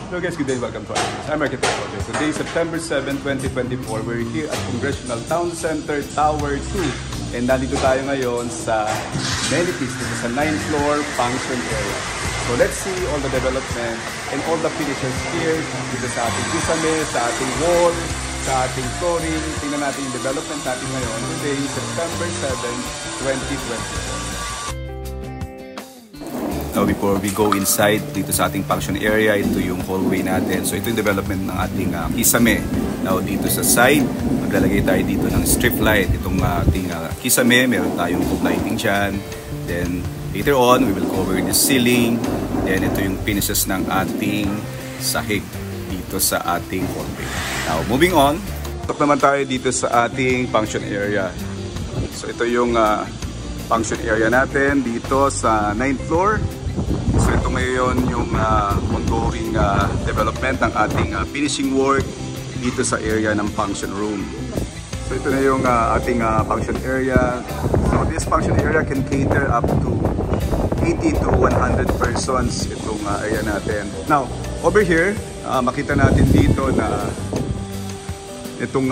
Hello guys, good day, welcome to our news. I'm Architect Roger. Today, September 7, 2024, we're here at Congressional Town Center, Tower 2. And nandito tayo ngayon sa amenities dito sa 9th floor function area. So let's see all the development and all the finishes here dito sa ating kisame, sa ating wall, sa ating flooring. Tingnan natin yung development natin ngayon. Today, September 7, 2024. Now, before we go inside dito sa ating function area, ito yung hallway natin. So ito yung development ng ating kisame. Now dito sa side, maglalagay tayo dito ng strip light. Itong ating kisame, meron tayong tube lighting dyan. Then later on, we will cover the ceiling. Then ito yung finishes ng ating sahig dito sa ating hallway. Now moving on, talk naman tayo dito sa ating function area. So ito yung function area natin dito sa 9th floor. So ito ngayon yung ongoing development ng ating finishing work dito sa area ng function room. So ito na yung ating function area. So this function area can cater up to 80 to 100 persons itong area natin. Now, over here, makita natin dito na itong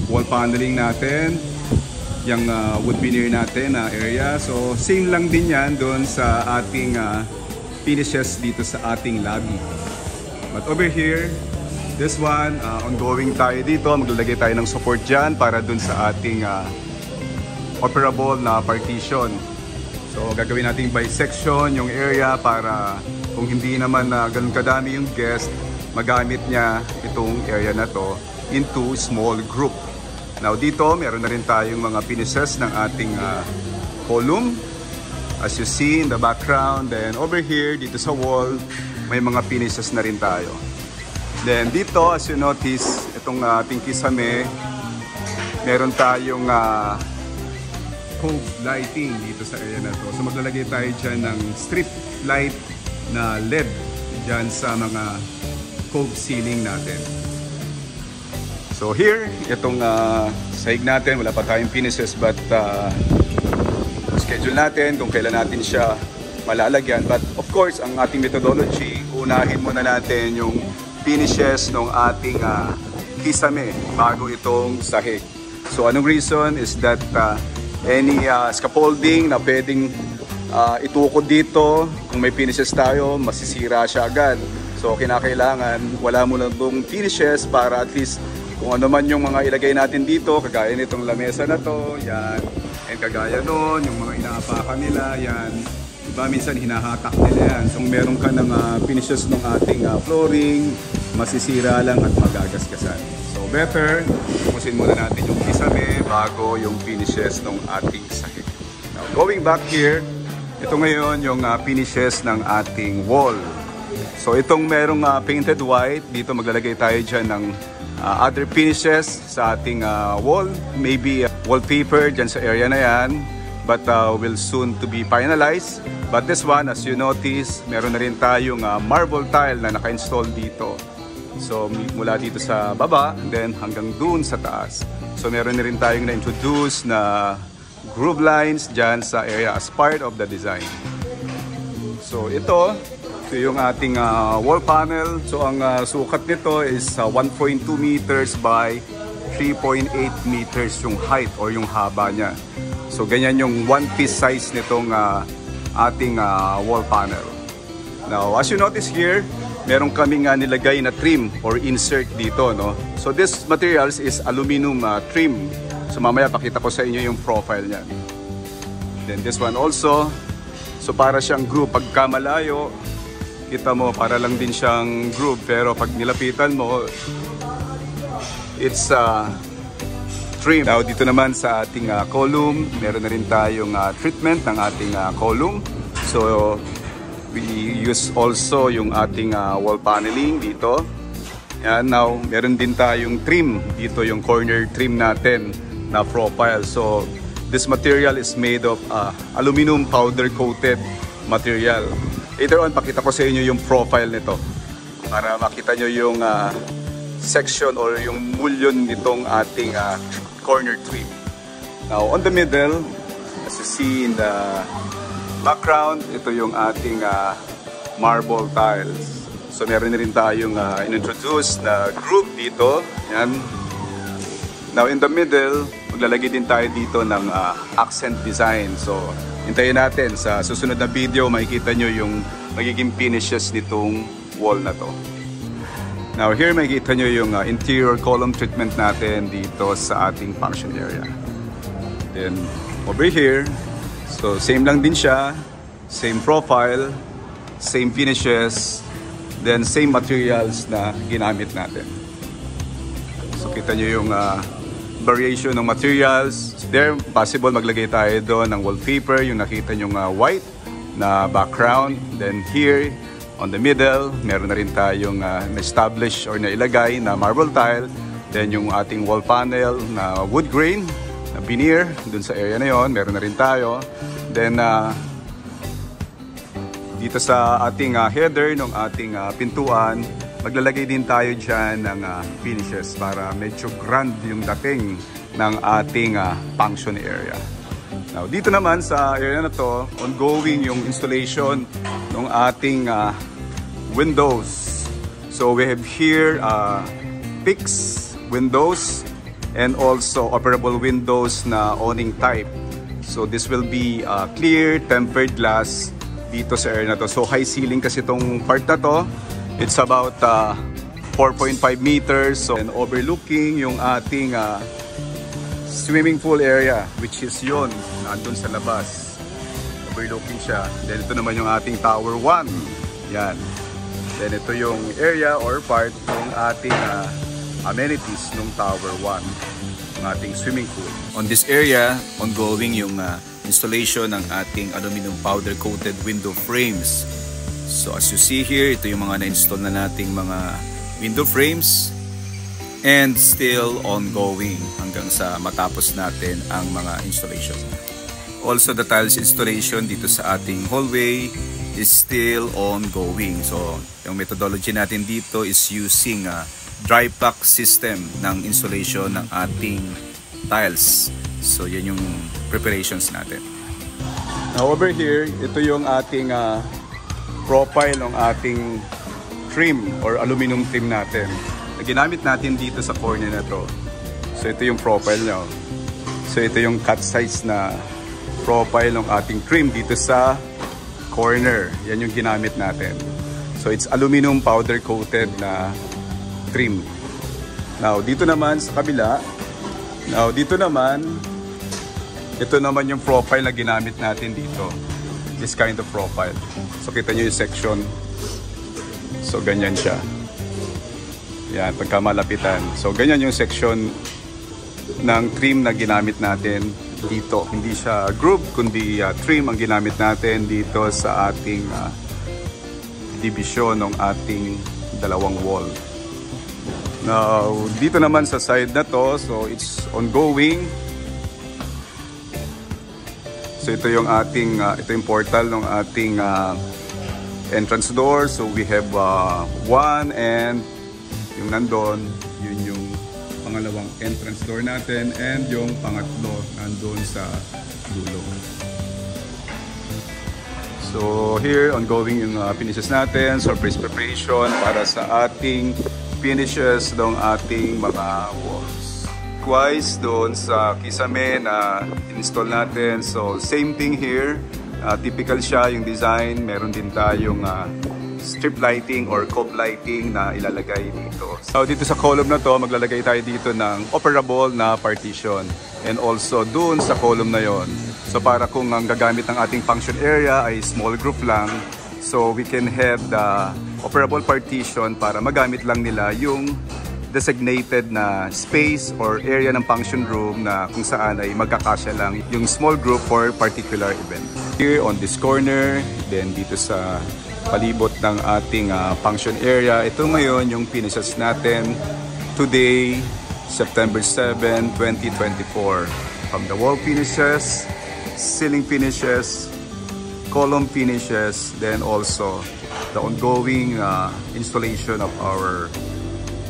wall paneling natin, yung wood veneer natin na area. So same lang din yan doon sa ating finishes dito sa ating lobby. But over here, this one, ongoing tayo dito. Maglalagay tayo ng support dyan para doon sa ating operable na partition. So gagawin natin by section yung area para kung hindi naman ganun kadami yung guest, magamit niya itong area na to into small group. Now dito, meron na rin tayong mga finishes ng ating column. As you see in the background. Then over here, dito sa wall, may mga finishes na rin tayo. Then dito, as you notice, itong ating kisame, meron tayong cove lighting dito sa area na to. So maglalagay tayo dyan ng strip light na LED dyan sa mga cove ceiling natin. So here, itong sahig natin, wala pa tayong finishes but schedule natin kung kailan natin siya malalagyan. But of course, ang ating methodology, unahin muna natin yung finishes ng ating kisame bago itong sahig. So anong reason is that any scaffolding na pwedeng itukod dito, kung may finishes tayo, masisira siya agad. So kinakailangan wala muna itong finishes para at least kung ano man yung mga ilagay natin dito, kagaya nitong lamesa na to, yan. And kagaya nun, yung mga inaapakan nila, yan. Diba, minsan hinahatak nila yan. So meron ka ng finishes ng ating flooring, masisira lang at magagasgasan. So better, pusin muna natin yung kisame bago yung finishes ng ating sahig. Now going back here, ito ngayon yung finishes ng ating wall. So itong merong painted white, dito maglalagay tayo dyan ng other finishes sa ating wall, maybe wallpaper dyan sa area na yan, but will soon to be finalized. But this one, as you notice, meron na rin tayong marble tile na naka-install dito. So mula dito sa baba, then hanggang dun sa taas. So meron na rin tayong na-introduce na groove lines dyan sa area as part of the design. So ito yung ating wall panel. So ang sukat nito is 1.2 meters by 3.8 meters yung height or yung haba niya. So ganyan yung one piece size nitong ating wall panel. Now as you notice here, meron kaming nilagay na trim or insert dito, no? So this materials is aluminum trim. So mamaya pakita ko sa inyo yung profile niya. Then this one also, so para siyang groove pagka malayo, kita mo, para lang din siyang groove, pero pag nilapitan mo, it's trim. Now dito naman sa ating column, meron na rin tayong treatment ng ating column. So we use also yung ating wall paneling dito. Yan, now meron din tayong trim dito, yung corner trim natin na profile. So this material is made of aluminum powder coated material. Later on, pakita ko sa inyo yung profile nito para makita nyo yung section or yung mulyon nitong ating corner trim. Now, on the middle, as you see in the background, ito yung ating marble tiles. So meron na rin tayong in-introduce na group dito. Yan. Now in the middle, maglalagay din tayo dito ng accent design. So hintayin natin sa susunod na video, makikita nyo yung magiging finishes nitong wall na to. Now here makikita nyo yung interior column treatment natin dito sa ating function area. Then over here, so same lang din siya, same profile, same finishes, then same materials na ginamit natin. So kita nyo yung variation ng materials. There, possible maglagay tayo doon ng wallpaper, yung nakita nyo white na background. Then here, on the middle, meron na rin tayong na-establish or nailagay na marble tile. Then yung ating wall panel na wood grain, na veneer, dun sa area na yon, meron na rin tayo. Then dito sa ating header ng ating pintuan, maglalagay din tayo dyan ng finishes para medyo grand yung dating ng ating function area. Now, dito naman sa area na to, ongoing yung installation ng ating windows. So we have here fixed windows and also operable windows na awning type. So this will be clear tempered glass dito sa area na to. So high ceiling kasi itong part na to. It's about 4.5 meters, so, and overlooking yung ating swimming pool area, which is yun, nandun sa labas. Overlooking siya. Then ito naman yung ating tower 1. Yan. Then ito yung area or part ng ating amenities ng tower 1, ng ating swimming pool. On this area, ongoing yung installation ng ating aluminum powder coated window frames. So as you see here, ito yung mga na-install na nating mga window frames and still ongoing hanggang sa matapos natin ang mga installation. Also the tiles installation dito sa ating hallway is still ongoing. So yung methodology natin dito is using a dry pack system ng installation ng ating tiles. So yan yung preparations natin. Now over here, ito yung ating profile ng ating trim or aluminum trim natin na ginamit natin dito sa corner na to. So ito yung profile nyo. So ito yung cut size na profile ng ating trim dito sa corner. Yan yung ginamit natin. So it's aluminum powder coated na trim. Now dito naman sa kabila, ito naman yung profile na ginamit natin dito. This kind of profile. So kita nyo yung section. So ganyan siya. Yan, pagka malapitan. So ganyan yung section ng trim na ginamit natin dito. Hindi siya group, kundi trim ang ginamit natin dito sa ating division ng ating dalawang wall. Now, dito naman sa side na to, so it's ongoing. So ito yung ating ito yung portal ng ating entrance door. So we have one, and yung nandun, yun yung pangalawang entrance door natin, and yung pangatlo nandun sa dulo. So here ongoing yung finishes natin, surface preparation para sa ating finishes ng ating mga walls. Likewise, doon sa kisame na install natin. So, same thing here. Typical siya yung design. Meron din tayong strip lighting or cove lighting na ilalagay dito. So, dito sa column na to, maglalagay tayo dito ng operable na partition. And also, doon sa column na yon. So, para kung ang gagamit ng ating function area ay small group lang, so we can have the operable partition para magamit lang nila yung designated na space or area ng function room na kung saan ay magkakasya lang yung small group for particular event. Here on this corner, then dito sa palibot ng ating function area, ito ngayon yung finishes natin today, September 7, 2024. From the wall finishes, ceiling finishes, column finishes, then also the ongoing installation of our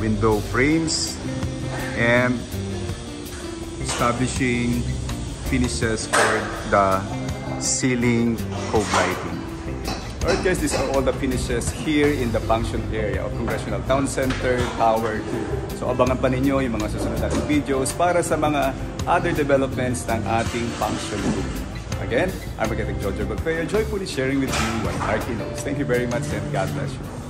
window frames and establishing finishes for the ceiling cove lighting. Alright guys, these are all the finishes here in the function area of Congressional Town Center, Tower 2. So abangan pa ninyo yung mga susunod nating videos para sa mga other developments ng ating function room. Again, I'm Architect Jojo Godfrey, joyfully sharing with you what Archie knows. Thank you very much and God bless you.